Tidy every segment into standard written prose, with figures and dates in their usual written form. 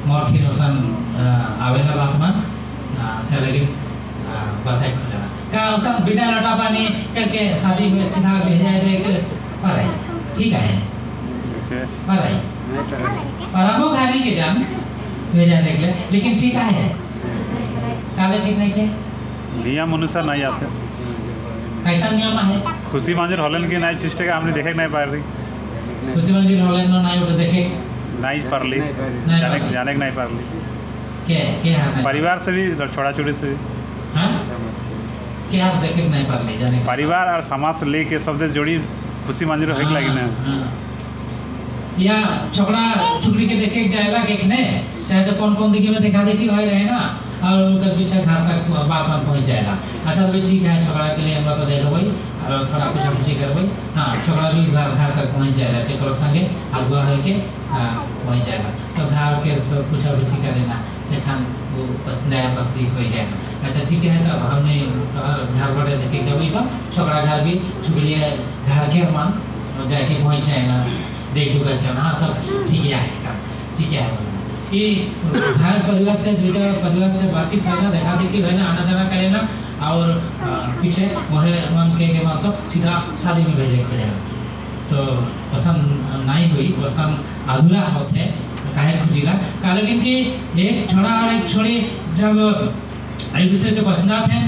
मोर थी नोसन आवेला बात में से लगे बताए खोजना का उसन बिना लटा पानी करके शादी में सीधा भेजा दे पर है ठीक है पर है और हम खाली के जान भेजा निकले लेकिन ठीक है काले ठीक नहीं के नियम अनुसार नहीं आते कैसा नियम है खुशी मंजूर हॉलन के नहीं चेष्टा का हमने देखे नहीं पा रही खुशी मंजूर हॉलन में नहीं उठे देखे नहीं पा ली जाने नहीं पा ली के परिवार से भी छोड़ा छोड़ी से हाँ क्या आप देखे नहीं पा ली जाने परिवार और समाज से लेके सब जोड़ी खुशी मंजूर हो लगी ना या छोकरा छुकरी के देखे जाएगा देखने चाहे तो कौन कौन दिखे में देखा देखी हो रहे ना और उनका पीछे घर तक बात में पहुंच जाएगा। अच्छा तो ठीक है छोकरा के लिए हम लोग देखो भाई और थोड़ा कुछ पूछी कर भाई हाँ छोकरा भी घर तक पहुंच जाएगा तेरे संगे अगुआ है के पहुंच जाएगा तो घर के सब कुछ पूछी कर देना से खान वो नया पसंदी हो जाएगा। अच्छा ठीक है तब हमने घर बड़े देखे जब तो छोकरा घर भी छुकरी घर के मान जाके पहुंच जाएगा देख डूब के हाँ सब ठीक है कि घर परिवार से दूसरा परिवार से बातचीत करना देखा देखी है ना आना जाना करे ना और पीछे वह मन के मतलब सीधा शादी में भेजे खोजेगा तो पसंद नहीं हुई पसंद अधूरा होते काहे खुजिला का लेकिन कि एक छोड़ा और एक छोड़ी जब एक दूसरे के पसंद थे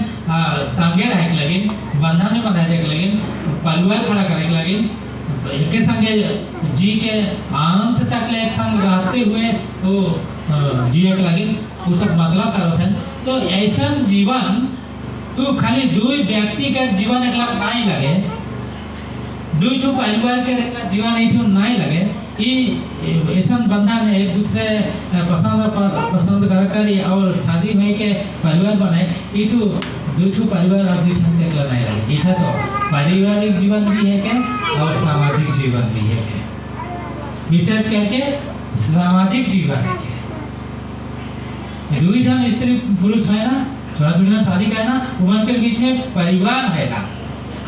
संगे रहे के लगिन बंधन में बंधा जाए के लगिन परिवार खड़ा करे के लगिन एक संगे जी के अंत तक ले एक संग रहते हुए वो जिए के लगे वो सब मतलब करते हैं तो ऐसा जीवन तो खाली दो व्यक्ति का जीवन एक नहीं लगे दो जो परिवार के जीवन एक नहीं लगे ये ऐसा बंधन एक दूसरे पसंद कर और शादी में के परिवार बनाए ये तो दो परिवार और दो नहीं लगे ये तो पारिवारिक जीवन भी है क्या और सामाजिक जीवन भी है क्या विशेष करके सामाजिक जीवन है क्या दो जन स्त्री पुरुष है ना थोड़ा थोड़ा शादी करना उमन के बीच में परिवार है ना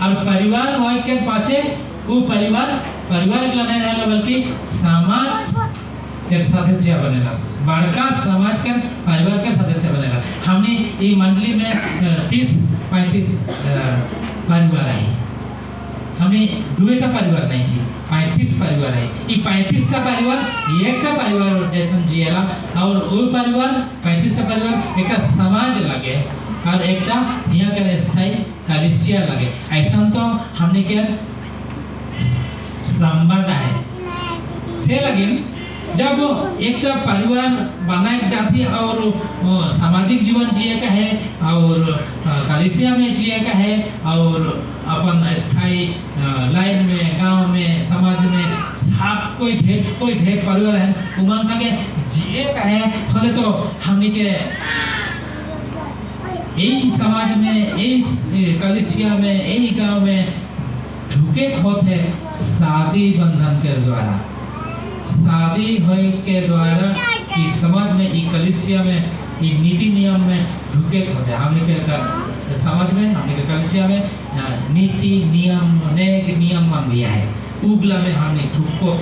और परिवार हो के पाछे वो परिवार के नहीं रहला बल्कि समाज के सदस्य बनेला बड़का समाज के परिवार के सदस्य बनेला हमने ये मंडली में 30-35 परिवार है हमें दुए का परिवार नहीं थी 35 परिवार है ये 35 का परिवार एक का परिवार जैसा जिएला और वो परिवार 35 का परिवार एक समाज लगे और एक यहाँ के स्थायी कलिसिया लगे ऐसा तो हमने क्या संबंध है से लगे जब एक परिवार बनाए जाती है और सामाजिक जीवन जिए का है और कलिसिया में जिए का है और अपन स्थायी लाइन में गांव में समाज में सब कोई ढेर परिवार है उमन संगे जिए का है फले तो हमने के यही समाज में यही कलिसिया में यही गांव में ढुके होते शादी बंधन के द्वारा शादी होए के द्वारा कि समाज में ई कलिसिया में ई नीति नियम में ढुके होते हमने के समाज में हमने के कलिसिया में नीति नियम अनेक नियम मन भी है उगला में हमने ढुको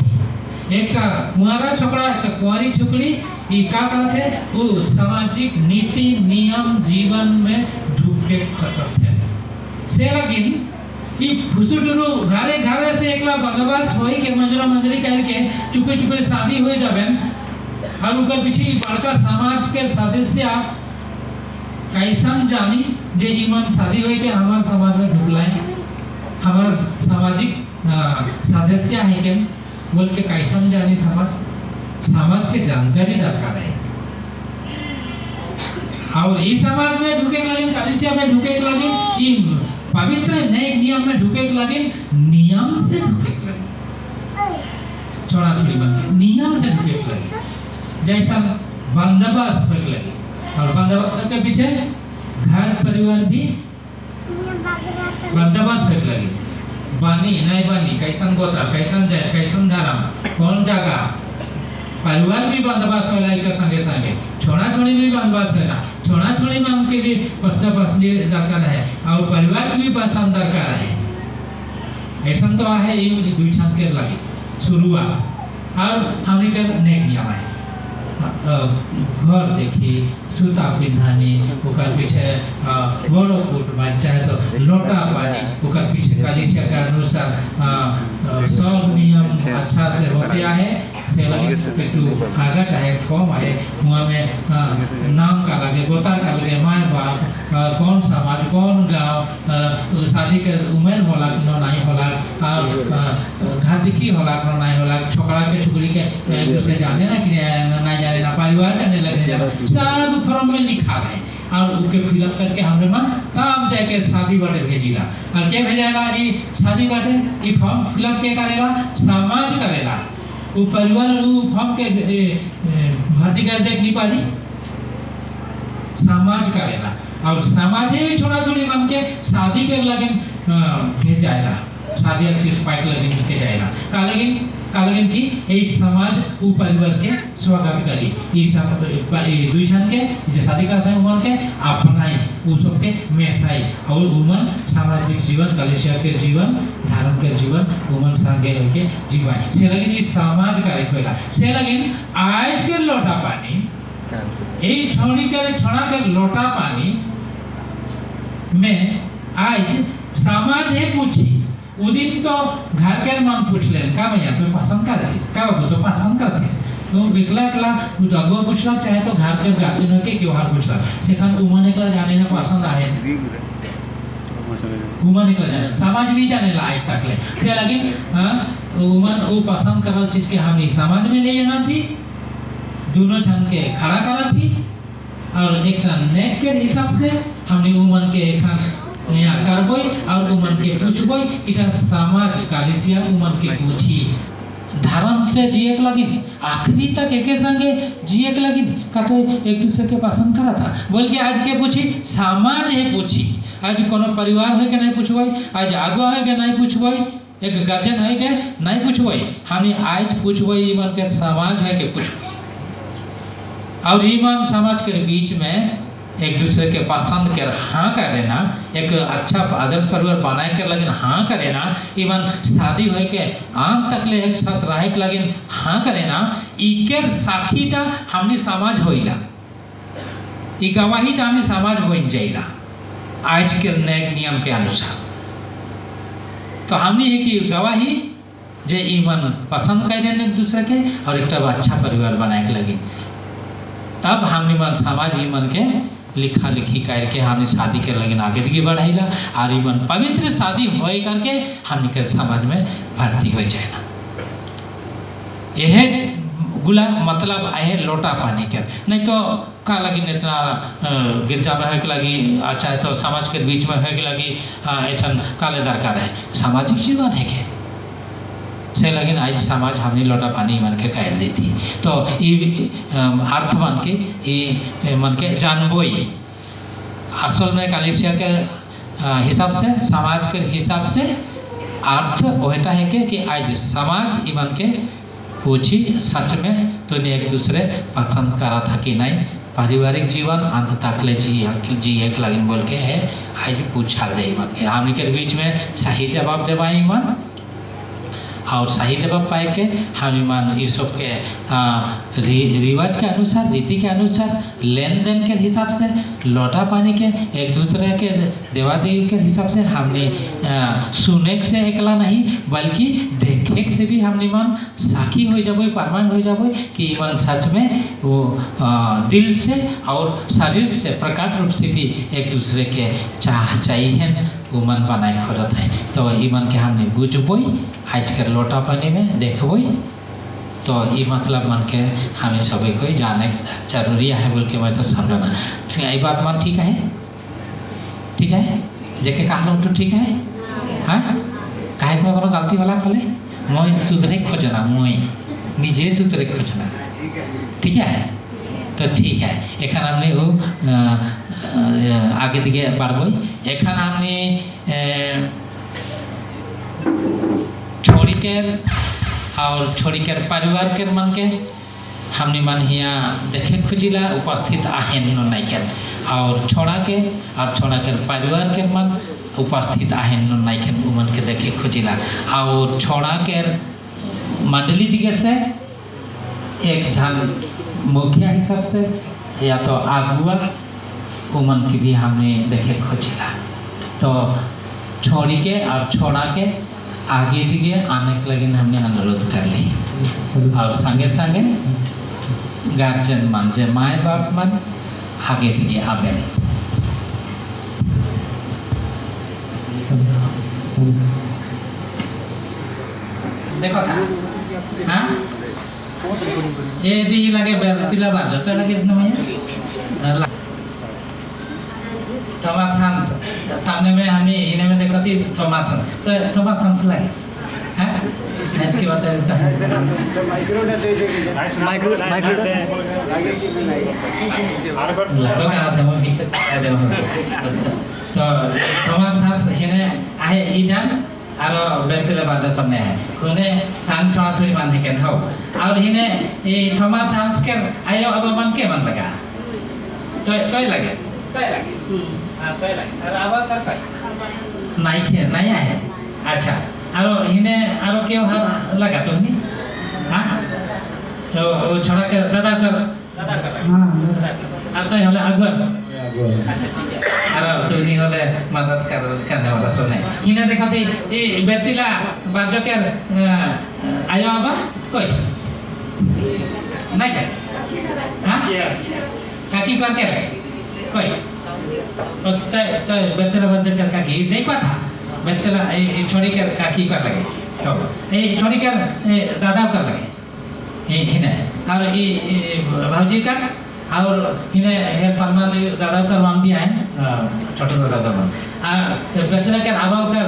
एक कुंवारा छोकरा एक कुंवारी छोकरी ये का कहते हैं वो सामाजिक नीति नियम जीवन में ढुके खतरते से लगिन कि फुसुटुरु घरे घरे से एकला बंदोबस्त होई के मंजूरा मंजरी करके चुपे चुपे शादी हो जाबेन और उनका पीछे बड़का समाज के सदस्य कैसन जानी जे ईमान शादी होई के हमार समाज में ढुकलाए हमार सामाजिक सदस्य है के बोल के कैसन जानी समाज के जानकारी दरकार है और इस समाज में ढुके लगे कलिसिया में ढुके लगे कि पवित्र नए नियम में ढुके लगे नियम से ढुके लगे छोड़ा छोड़ी बन के नियम से ढुके लगे जैसा बंदोबस्त हो लगे और बंदोबस्त के पीछे घर परिवार भी बंदोबस्त हो लगे बानी नहीं बानी कैसन गोत्र कैसन जात कैसन धर्म कौन जगह परिवार भी बंदोबस्त होला एक संगे संगे छोड़ा छोड़ी भी बंदोबस्त होला छोड़ा छोड़ी में उनके भी पसंद दरकार है और परिवार की भी पसंद दरकार है ऐसा तो है ये दुई छात के लगे शुरुआत और हमने के नेक नियम है घर देखी सूता पिंधानी ओकर पीछे बड़ो कुटुम्ब चाहे तो लोटा पानी ओकर पीछे कलिसिया के अनुसार सब नियम अच्छा से होते आए से लगे एक आगा चाहे फॉर्म आए वहाँ में नाम का लगे गोता का लगे माय बाप कौन समाज कौन गांव शादी के उम्र होला न नहीं होला घातिकी होला न नहीं होला छोकरा के छुकरी के एक दूसरे जाने ना कि नहीं जाने ना परिवार जाने लगे सब फॉर्म में लिखा है और उसके फिलअप करके हमने मन तब जाके शादी बाटे भेजिला और के भेजेला ये शादी बाटे ये फॉर्म फिलअप के करेला समाज करेला वो परिवार वो फॉर्म के भर्ती कर देख नहीं पाली समाज करेला और समाज ही छोड़ा छोड़ी मन के शादी के लगे भेजाएला शादी अच्छी स्पाइक लगे के जाएगा का लेकिन कि ये समाज वो परिवार के स्वागत करी ये सब दुई सन के जो शादी करते हैं उमन के अपनाई वो सब के मेसाई और उमन सामाजिक जीवन कलिसिया के जीवन धर्म के जीवन उमन संगे के जीवन से लेकिन ये समाज का कोइला से लेकिन आज के लोटा पानी ये छोड़ा के लोटा पानी में आज समाज है पूछी उदिन तो घर के मन पूछ लेन का भैया तो पसंद करती का बाबू तो पसंद करती तो बिकला कला तो अगुआ पूछला चाहे तो घर के गार्जियन हो के क्यों हार पूछला सेखान उमन एकला जाने ना पसंद आए उमन एकला जाने समाज नहीं जाने ला आज तक ले से लगे उमन वो पसंद करल चीज के हम समाज में ले जाना थी दोनों छन के खड़ा करा थी और एक नेक के हिसाब से हमने उमन के यहाँ करबोई और उमन के पूछबोई इटा समाज कालिसिया उमन के पूछी धर्म से जिए के लगिन आखिरी तक एके संगे जिए के लगिन का तो एक दूसरे के पसंद करा था बोल के आज के पूछी समाज है पूछी आज कोनो परिवार है के नहीं पूछबोई आज आगुआ है के नहीं पूछबोई एक गार्जियन है के नहीं पूछबोई हमने आज पूछबोई इमन के समाज है के पूछबोई और ईमान समाज के बीच में एक दूसरे के पसंद कर हाँ करे ना एक अच्छा आदर्श परिवार बनाए कर लगिन हाँ करे ना इवन शादी होए के आंत तक ले एक साथ रहे के लगिन हाँ करे ना इकेर साखीटा हमनी समाज होइला ई गवाहीटा हमनी समाज होइन जाइला आज के नए नियम के अनुसार तो हमनी है कि गवाही जे ईमान पसंद करे एक दूसरे के और एक अच्छा परिवार बनाए के लगिन तब हमनी मन समाज ईमान के लिखा लिखी करके हमने शादी के लगिन आगे भी बढ़ाइला और इवन पवित्र शादी होए करके हमने के समाज में भर्ती हो जाएना यह गुला मतलब है लोटा पानी के नहीं तो का लगिन इतना गिरजा में है के लगी चाहे तो समाज के बीच में है के लगी ऐसा काले दरकार है सामाजिक जीवन है के से लगिन आज समाज हमने लोटा पानी मन के कह दी थी तो ये अर्थ मन के ये मन के जानबोई असल में कलिसिया के हिसाब से समाज के हिसाब से अर्थ होता है कि आज समाज ये मन के पूछी सच में तो एक दूसरे पसंद करा था कि नहीं पारिवारिक जीवन अंत तक ले जी एक लगिन बोल के है आज पूछा जाए मन के हमने के बीच में सही जवाब देवाई मन और सही जवाब पाए के हम ईमान ये सब के रिवाज के अनुसार रीति के अनुसार लेन देन के हिसाब से लौटा पानी के एक दूसरे के देवा देवी के हिसाब से हमने सुने से एकला नहीं बल्कि देखे से भी हम ईमान साखी हो जाबो प्रमाण हो जाबो कि ईमान सच में वो दिल से और शरीर से प्रकट रूप से भी एक दूसरे के चाह चाहिए वो मन बनाए खोजत है तो ईमान के हमने बुझबो आज के लोटा पानी में देखबो तो ये मतलब मन के हमें सभी को जाने जरूरी है बोल के मैं तो समझना ये बात मन ठीक है जेके कहलूँ तो ठीक है हाँ काहे में कोनो गलती वाला कले मैं सुधरे खोजना मैं निजे सुधरे खोजना ठीक है तो ठीक है एखान हमने वो आगे दिखे बढ़बो एखान हमने छोड़ी के और छोड़ी के परिवार के मन के हमने मन हिया देखे खुजिला उपस्थित आहेन नहीं के और छोड़ा के परिवार के मन उपस्थित आहेन नहीं के मन के देखे खुजिला और छोड़ा के मंडली दिखे से एक झन मुखिया हिसाब से या तो अगुआ उमन की भी हमने देखे खोजिला। तो छोड़ी के और छोड़ा के आगे दिखे आने के लगे हमने अनुरोध कर ली और संगे संगे गार्जियन मन जे माए बाप मन आगे दिखे आवे। देखो था हाँ ये दी लगे बेरतिला बाजो तो लगे namanya Thomas Hans सामने में हमें इन्हें में देखो थी थॉमस तो थॉमस हंस लगे हैं इसकी बात है माइक्रो लगो का आप दमो पीछे आते हो तो थॉमस हंस इन्हें आए इजान आरो बेरतिला बाजो सामने है उन्हें सांग चौड़ा थोड़ी बांधे के था और इन्हें ये थॉमस हंस के आयो अब मन के मन लगा तो लगे अरे आवाज करता है नहीं है अच्छा आरो इन्हें आरो क्यों लगा तो नहीं हाँ तो छोड़ा के दादा कर अब तो हले अगुआ अच्छा ठीक है अरे तो नहीं हले मदद करने वाला सुने इन्हें देखा थी ये बेरतिला बाजो के आयो अब कोई नहीं क्या हाँ काकी कर के कोई तो बेरतिला बाजो के काकी देख पा था बेरतिला छोड़ी के काकी कर लगे तो ये छोड़ी के दादा कर लगे इन्हें और ये भाजी का और इन्हें हेल्प करना दादा का मान भी है छोटे दादा का मान बेरतिला के आवाज कर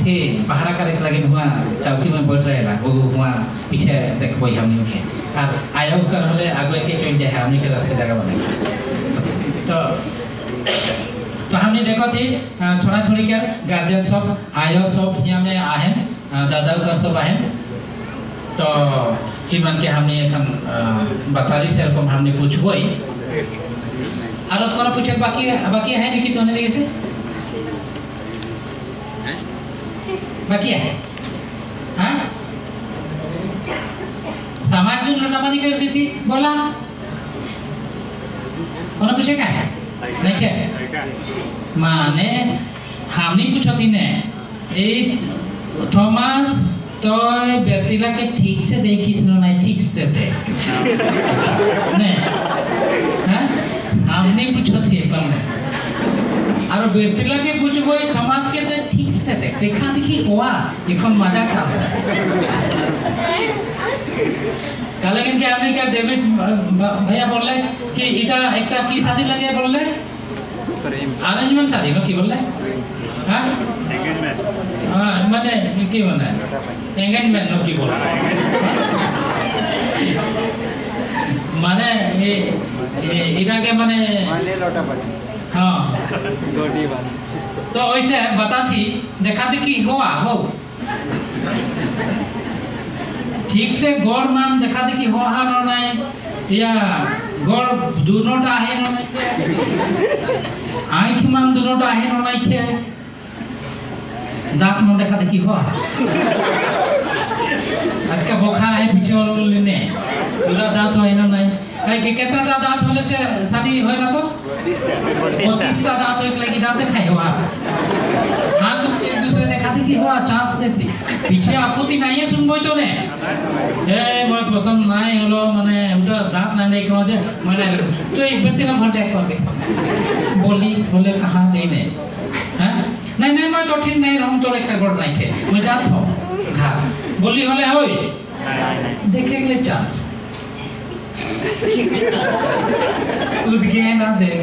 थी पहाड़ा का एक लगे हुआ चौकी में बैठ रहे ला वो हुआ पीछे देख वही हमने के और आयो कर हले आगे के चोट जाए हमने के रास्ते जगह बने तो हमने देखो थी छोड़ा छोड़ी के गार्जियन सब आयो सब यहाँ में आहे दादा का सब आहे तो इमन के हमने एखन बताली से रकम हमने पूछबो और कोनो पूछे बाकी है नहीं कि तोने लगे से बाकी है हाँ समाज जो लड़ामानी कर दी थी बोला कोनो पूछे क्या है नहीं क्या माने हमने पूछा थी ने एक थॉमस तो बेरतिला के ठीक से देखी सुनो नहीं ठीक से देख नहीं हाँ हमने पूछा थी पर और बेरतिला के पूछबो थॉमस के तो ठीक से देख देखा देखी हुआ এখন मजा चलছে कालेगन के आपने क्या डेविड भैया बोल रहे कि इटा एकटा की शादी लगे बोल रहे अरेंजमेंट शादी नो की बोल रहे हां एंगेजमेंट हां माने की माने एंगेजमेंट नो की बोल रहे माने ये इटा के माने लोटा पड़े हाँ गोटी बात तो वैसे बता थी देखा थी कि हुआ हो ठीक से गोड़ मान देखा थी कि हो हाँ नो नहीं या गोड़ दोनों टा है नो नहीं आँख मान दोनों टा है नो नहीं खे दांत मान देखा थी कि हुआ आज का बोखा है पीछे वालों लेने पूरा दांत हो है नो नहीं कहीं के कितना दांत होने से शादी हो ना तो 32 दांत हो एक लगी दांत खाए हुआ हाँ तो एक दूसरे देखा थी कि हुआ चांस देती पीछे आपत्ति नहीं है सुन बोई तो ने मैं पसंद नहीं हलो माने उनका दांत नहीं देख रहा है मैंने तो एक व्यक्ति ना घर जाके करके बोले कहाँ जाइए हाँ नहीं मैं तो ठीक नहीं रहूँ तो एक गोड़ नहीं थे मैं जात हूँ घर बोली हले होई देखे के लिए चांस उदगे ना देख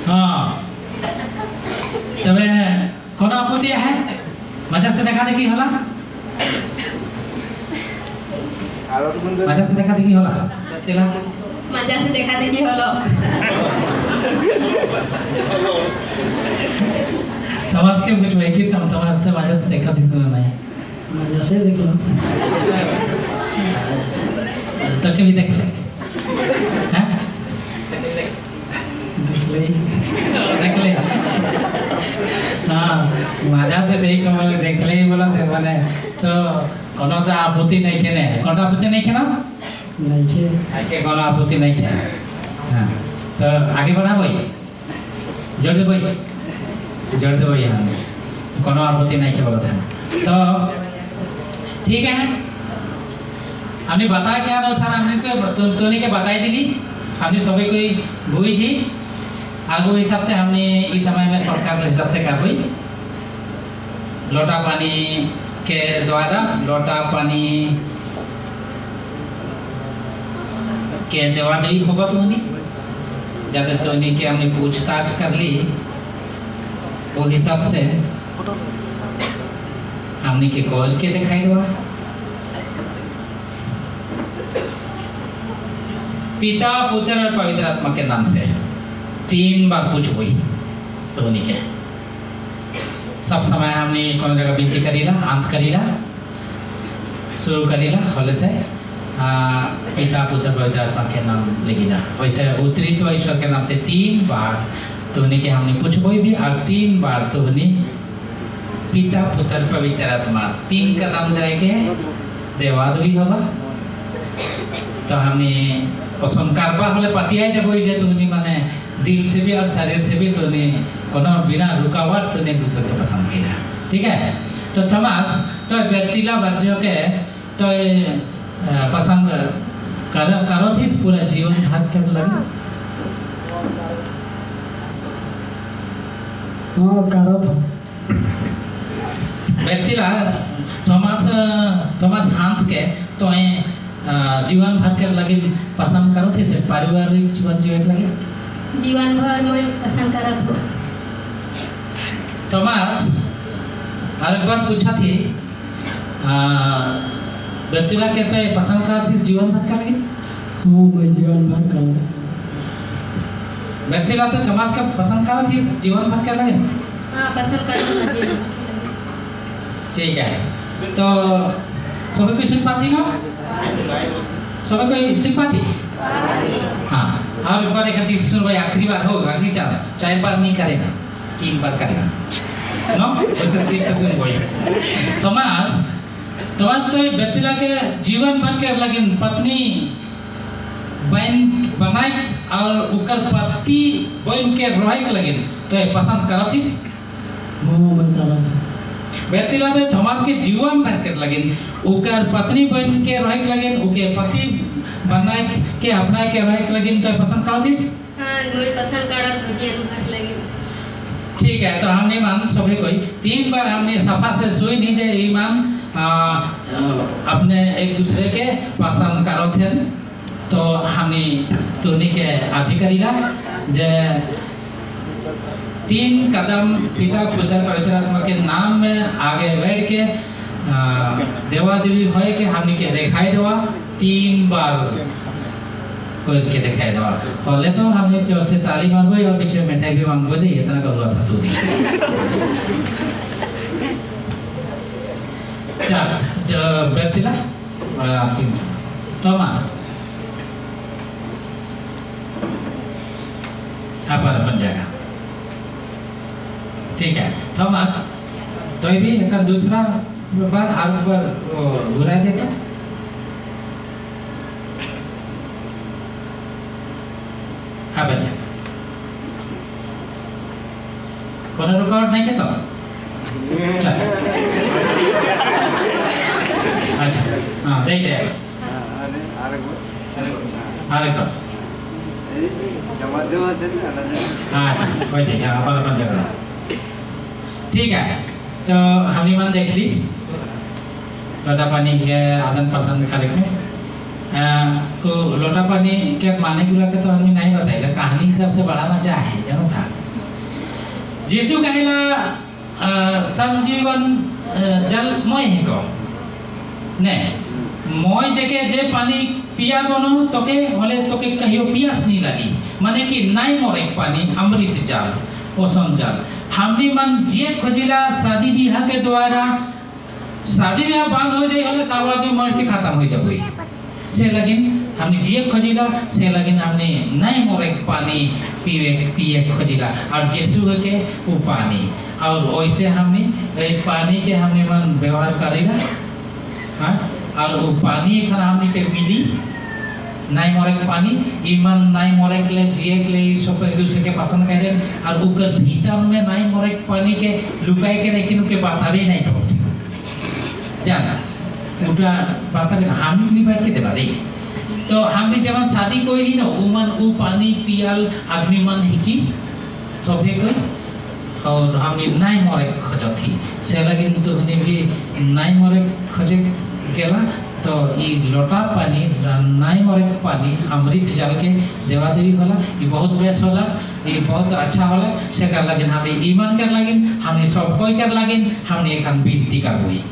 हाँ तबे कौन आपत्ति है मजा से देखा देखी होला मजा से देखा देखी होला तेला मजा से देखा देखी होला समाज के कुछ वही काम समाज से मजा से देखा देखी सुना नहीं मजा से देख लो तो कभी देख ले हैं देख ले हाँ मजा से देख देखले ही बोला थे माने तो कोनो सा आपत्ति नहीं खेने कोनो आपत्ति नहीं खेना नहीं खे आके कोनो आपत्ति नहीं खे हाँ तो आगे बढ़ा भाई जोड़ दे भाई हम कोनो आपत्ति नहीं खे बोला था तो ठीक है हमने बताया क्या अनुसार हमने तोनी के बताई दिली हमने सभी कोई भूई थी आगो हिसाब से हमने इस समय में सरकार के हिसाब से क्या हुई लोटा पानी के द्वारा लोटा पानी के देवादेवी होगा तो नहीं जब तो नहीं के हमने पूछताछ कर ली वो हिसाब से हमने के कॉल के दिखाई दो पिता पुत्र और पवित्र आत्मा के नाम से 3 बार पूछ हुई तो नहीं के सब समय हमने कौन जगह विनती करीला अंत करीला शुरू करीला होले से पिता पुत्र पवित्र आत्मा के नाम लेगिला वैसे उत्तरी तो ईश्वर के नाम से 3 बार तो नहीं के हमने पूछ हुई भी और 3 बार तो नहीं पिता पुत्र पवित्र आत्मा 3 का नाम जाएंगे देवादेवी होगा तो हमने पसंद करवा होले पतिया जब होई जे तो नहीं माने दिल से भी और शरीर से भी तो नहीं कोनो बिना रुकावट तो नहीं दूसरे को पसंद किया ठीक है तो थॉमस तो व्यक्तिला वर्जो के तो पसंद करो थी पूरा जीवन भर के लगे हाँ करो था व्यक्तिला थॉमस हांस के तो जीवन भर के लगे पसंद करो थे से पारिवारिक जीवन जीवन लगे जीवन भर में पसंद करत हो थॉमस हर एक बार पूछा थी व्यक्तिला कहते हैं पसंद करा थी जीवन भर का लगे हाँ मैं जीवन भर कर व्यक्तिला तो थॉमस का पसंद करा थी जीवन भर के लगे हाँ पसंद करत हो जीवन ठीक है तो सभी कोई सुन पाती ना सभी कोई सुन पाती हाँ हाँ एक बार एक चीज सुन भाई आखिरी बार होगा आखिरी चांस 4 बार नहीं करेगा 3 बार करेगा नो वैसे ठीक से सुन भाई थॉमस तो व्यक्तिला के जीवन भर के लगे पत्नी बहन बनाई और उकर पति बहन के रोहे के लगे तो पसंद करा थी हाँ मैं करो था व्यक्तिला तो थॉमस के जीवन भर के लगे उकर पत्नी बहन के रोहे के लगे उके पति बनाए के अपना के रोहे के लगे तो पसंद करा थी हाँ कोई पसंद करत हो जीवन भर लगे ठीक है तो हमने मान सभी कोई 3 बार हमने सफा से सोई नहीं जाए ईमान अपने एक दूसरे के पसंद करो थे तो हमने तोनी के आजी करीला जे 3 कदम पिता पुत्र पवित्र आत्मा के नाम में आगे बैठ के देवा देवी होए के हमने के दिखाई देवा 3 बार कोई के दिखाई देवा पहले तो हमने जो से ताली मांगो और पीछे मिठाई भी मांगो दे इतना कर हुआ था तू दी चल जो व्यक्तिला थॉमस अपन जगह ठीक है थॉमस तो भी एक दूसरा बार आग पर घुरा देता हाँ बच्चा कोनो रुकावट नहीं है तो चल अच्छा हाँ देख दे अरे तो हाँ कोई ठीक है अपन जगह ठीक है तो हमने मन देख ली लोटा पानी के आदान प्रदान कार्यक्रम को लोटा पानी के माने गुला के तो हमने नहीं बताया कहानी हिसाब से बड़ा मजा है जानो था यीशु कहला सब जीवन जल मोय है को ने मोय जके जे पानी पिया बनो तोके होले तोके कहियो पियास नहीं लगी माने कि नहीं मोरे पानी अमृत जल ओसन जल हमनी मन जे खोजिला शादी ब्याह के द्वारा शादी ब्याह बंद हो जाए होले सावादी मर के खत्म हो जाबे से लगिन हमने जिए खोजिला से लगिन हमने नहीं मोरे पानी पिए खोजिला और यीशु के वो पानी और वैसे हमने पानी के हमने मन व्यवहार करेगा। हाँ, और वो पानी एखन हमने के मिली नाई मोरेक पानी ईमान नाई मोरेक ले जिए के लिए सब एक दूसरे के पसंद करे और उकर भीतर में नाई मोरेक पानी के लुकाए के लेकिन उनके बाता भी नहीं होती जाना उनका बाता भी हम नहीं बैठ के देवा दे तो हमने जब शादी कोई ही ना उमन उ पानी पियल आदमी मन ही की सभे कोई और हमने नाई मोरेक खजो थी से लगे तो हमने भी नाई मोरेक खजे गेला तो ये लोटा पानी नाई मोरेक पानी अमृत जल के देवा देवी होला ये बहुत बेस्ट होला ये बहुत अच्छा होला से कर लगिन हमें ईमान कर लगिन हमने सब कोई कर लगिन हमने एखन विनती कर हुई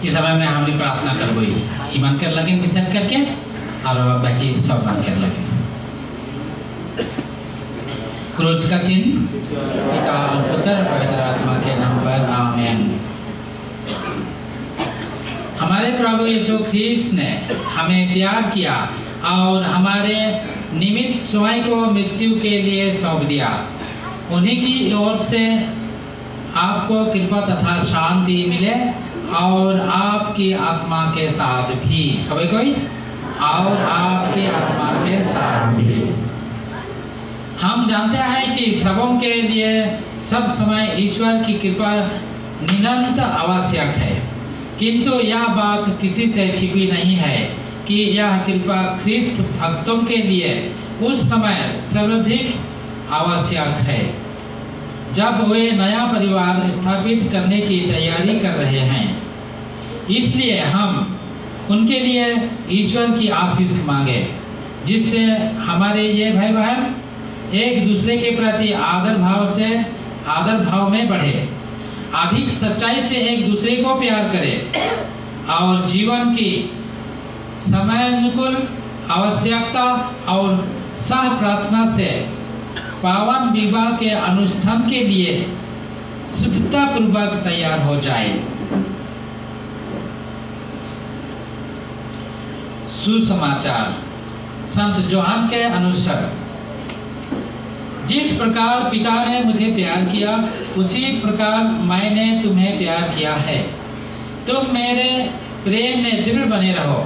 इस समय में हमने प्रार्थना कर गई ईमान कर लगे विशेष करके और बाकी सब मान कर लगे क्रूज का चिन्ह पिता और पुत्र और पवित्र आत्मा के नाम पर आमीन। हमारे प्रभु यीशु ख्रीस्त ने हमें प्यार किया और हमारे निमित्त स्वयं को मृत्यु के लिए सौंप दिया। उन्हीं की ओर से आपको कृपा तथा शांति मिले और आपकी आत्मा के साथ भी सभी कोई और आपकी आत्मा के साथ भी। हम जानते हैं कि सबों के लिए सब समय ईश्वर की कृपा निरंतर आवश्यक है, किंतु यह बात किसी से छिपी नहीं है कि यह कृपा ख्रीस्त भक्तों के लिए उस समय सर्वाधिक आवश्यक है जब वे नया परिवार स्थापित करने की तैयारी कर रहे हैं। इसलिए हम उनके लिए ईश्वर की आशीष मांगे जिससे हमारे ये भाई बहन एक दूसरे के प्रति आदर भाव में बढ़े, अधिक सच्चाई से एक दूसरे को प्यार करें और जीवन की समयानुकूल आवश्यकता और सह प्रार्थना से पावन विवाह के अनुष्ठान के लिए शुद्धता पूर्वक तैयार हो जाए। सुसमाचार संत जोहान के अनुसार जिस प्रकार पिता ने मुझे प्यार किया उसी प्रकार मैंने तुम्हें प्यार किया है। तुम मेरे प्रेम में दृढ़ बने रहो।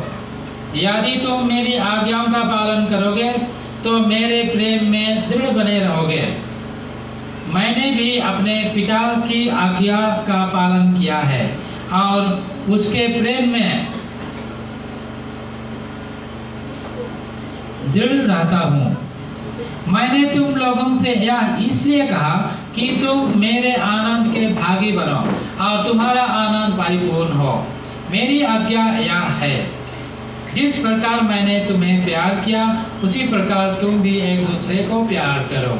यदि तुम मेरी आज्ञाओं का पालन करोगे तो मेरे प्रेम में दृढ़ बने रहोगे। मैंने भी अपने पिता की आज्ञा का पालन किया है और उसके प्रेम में दृढ़ रहता हूँ। मैंने तुम लोगों से यह इसलिए कहा कि तुम मेरे आनंद के भागी बनो और तुम्हारा आनंद परिपूर्ण हो। मेरी आज्ञा यह है, जिस प्रकार मैंने तुम्हें प्यार किया उसी प्रकार तुम भी एक दूसरे को प्यार करो।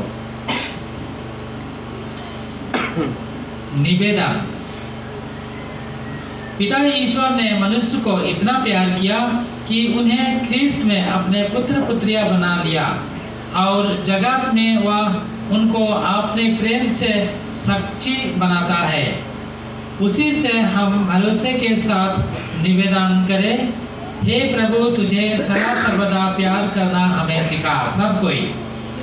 निवेदन। पिता ईश्वर ने मनुष्य को इतना प्यार किया कि उन्हें ख्रीस्त में अपने पुत्र पुत्रियां बना लिया और जगत में वह उनको अपने प्रेम से साक्षी बनाता है। उसी से हम भरोसे के साथ निवेदन करें, हे प्रभु तुझे सदा सर्वदा प्यार करना हमें सिखा। सब कोई,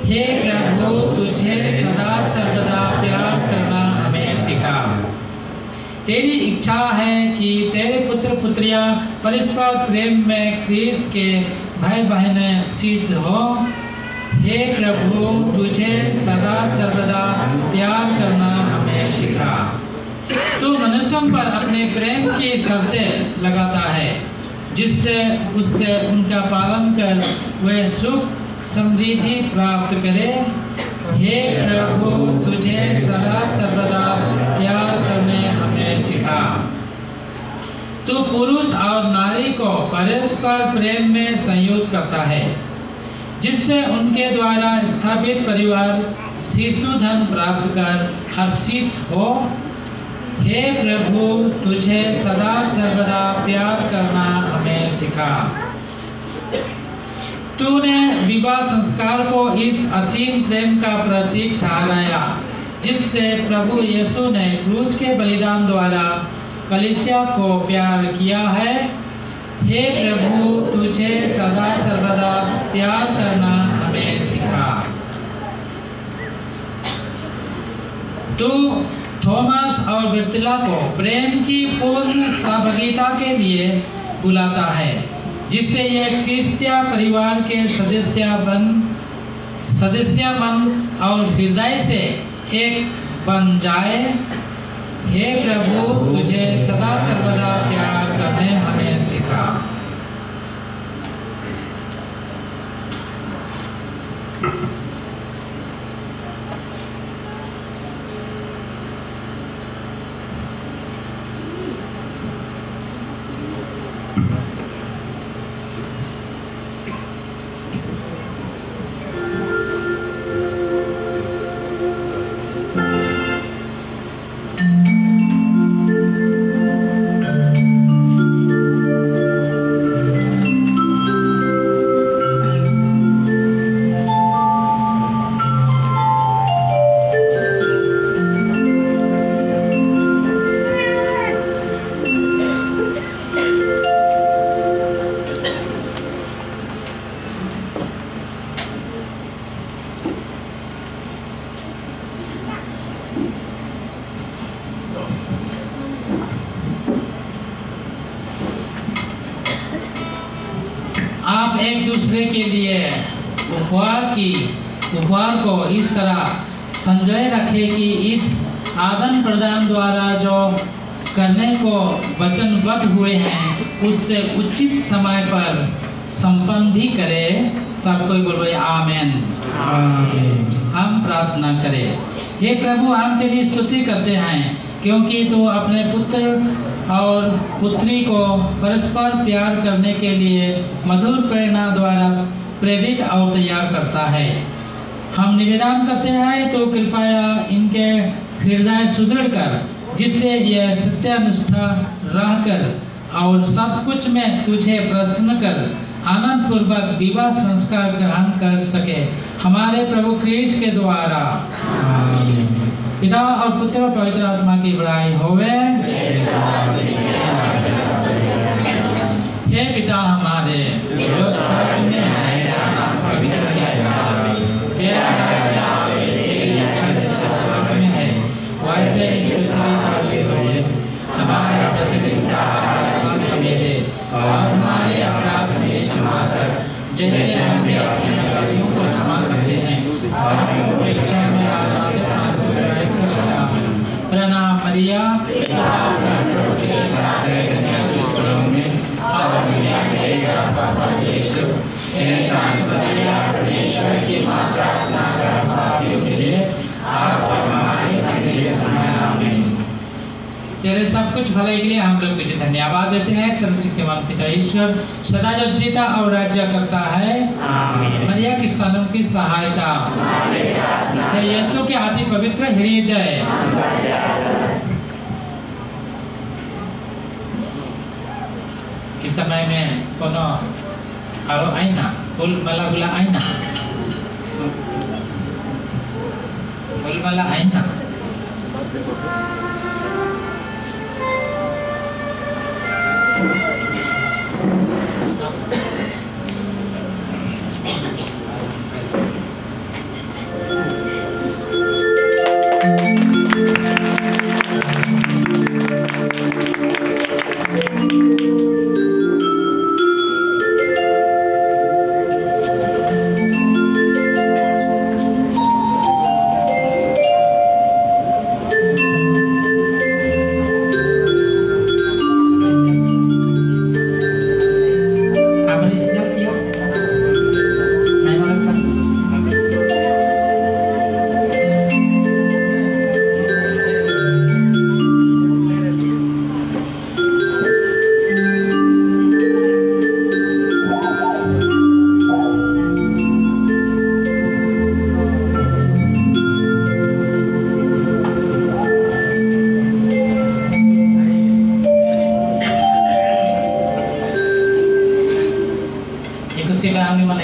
हे प्रभु तुझे सदा सर्वदा प्यार करना हमें सिखा। तेरी इच्छा है कि तेरे पुत्र पुत्रियां परस्पर प्रेम में ख्रीस्त के भाई बहनें सिद्ध हो। हे प्रभु तुझे सदा सर्वदा प्यार करना हमें सिखा। तू मनुष्यों पर अपने प्रेम की शर्तें लगाता है जिससे उससे उनका पालन कर वे सुख समृद्धि प्राप्त करे हे प्रभु तुझे सदा सर्वदा प्यार करने हमें सिखा। तू पुरुष और नारी को परस्पर प्रेम में संयुक्त करता है, जिससे उनके द्वारा स्थापित परिवार शिशु धन प्राप्त कर हर्षित हो। हे प्रभु तुझे सदा सर्वदा प्यार करना हमें सिखा। तूने विवाह संस्कार को इस असीम प्रेम का प्रतीक ठहराया, जिससे प्रभु यीशु ने क्रूस के बलिदान द्वारा कलीसिया को प्यार किया है। हे प्रभु तुझे सदा सर्वदा प्यार करना हमें सिखा। तू थॉमस और बिरतिला को प्रेम की पूर्ण सहभागिता के लिए बुलाता है, जिससे ये क्रिस्तिया परिवार के सदस्य बन और हृदय से एक बन जाए। हे प्रभु तुझे सदा सर्वदा प्यार करने हमें सिखा। आप एक दूसरे के लिए उपहार को इस तरह संजय रखें कि इस आदान प्रदान द्वारा जो करने को वचनबद्ध हुए हैं उससे उचित समय पर संपन्न भी करें। सब कोई बोलो आमेन। हम प्रार्थना करें। हे प्रभु हम तेरी स्तुति करते हैं, क्योंकि तू अपने पुत्र और पुत्री को परस्पर प्यार करने के लिए मधुर प्रेरणा द्वारा प्रेरित और तैयार करता है। हम निवेदन करते हैं तो कृपया इनके हृदय सुदृढ़ कर, जिससे यह सत्यनिष्ठा रहकर और सब कुछ में तुझे प्रसन्न कर आनंद पूर्वक विवाह संस्कार ग्रहण कर सके, हमारे प्रभु क्रिस्ट के द्वारा। पिता और पुत्र और पवित्र आत्मा की बड़ाई होवे। हे पिता हमारे जो स्वर्ग में है, तेरा नाम पवित्र किया जाए, तेरा राज्य आवे, तेरी इच्छा जैसे स्वर्ग में है वैसे इस पृथ्वी पर भी होए। हमारा प्रतिदिन का आहार आज हमें दे, और हमारे अपराध हमें क्षमा कर, जैसे हम भी अपने अपराधियों को क्षमा करते हैं, और हमको परीक्षा में आने से बचा। प्रणाम मरिया, प्रभु के साथ है, दुनिया की स्त्रियों में और दुनिया में आपका यीशु, हे शांत मरिया परमेश्वर की मां, प्रार्थना कर पापियों के लिए आप हमारे मरने के समय आमीन। तेरे सब कुछ भलाई के लिए हम लोग तुझे धन्यवाद देते हैं। सर्वशक्तिमान पिता ईश्वर सदा जो जीता और राज्य करता है, मरिया की स्तनों की सहायता, यीशु के अति पवित्र हृदय, इस समय में कोनो आरो आईना फूल माला गुला आईना फूल माला आईना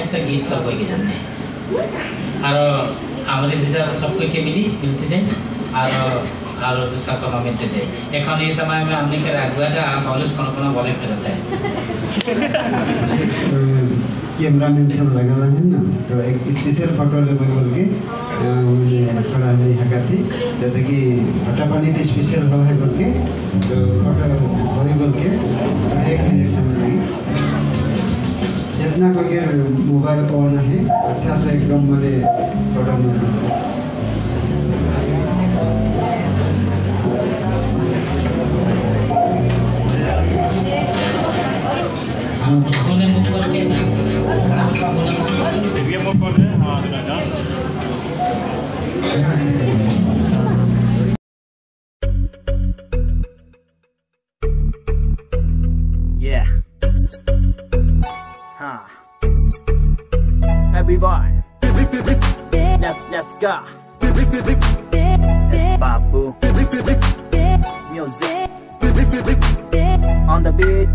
एक गीत कर कोई के जानने और हमारे दिशा सबको के मिलते जाए और दूसरा कोनो मिलते जाए এখন এই সময় में हमने के रागुआटा कॉलेज कोनो बोले करता है कैमरा मैन सब लगा है ना तो एक स्पेशल फोटो ले बोल के थोड़ा नहीं हगाती जैसे कि हटा पानी स्पेशल हो है बोल के तो फोटो होई बोल के 1 मिनट समय लगी जितना कोई मोबाइल ऑन है अच्छा से एकदम मेरे फोटो में उन्हें मुख पर के ये मुख पर है हाँ राजा Yeah. Everyone. Let's go. It's Babu. Music. On the beat.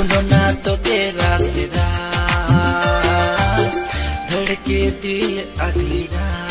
सुनो ना तो तेरा तेरा धड़के दिल आधी रात।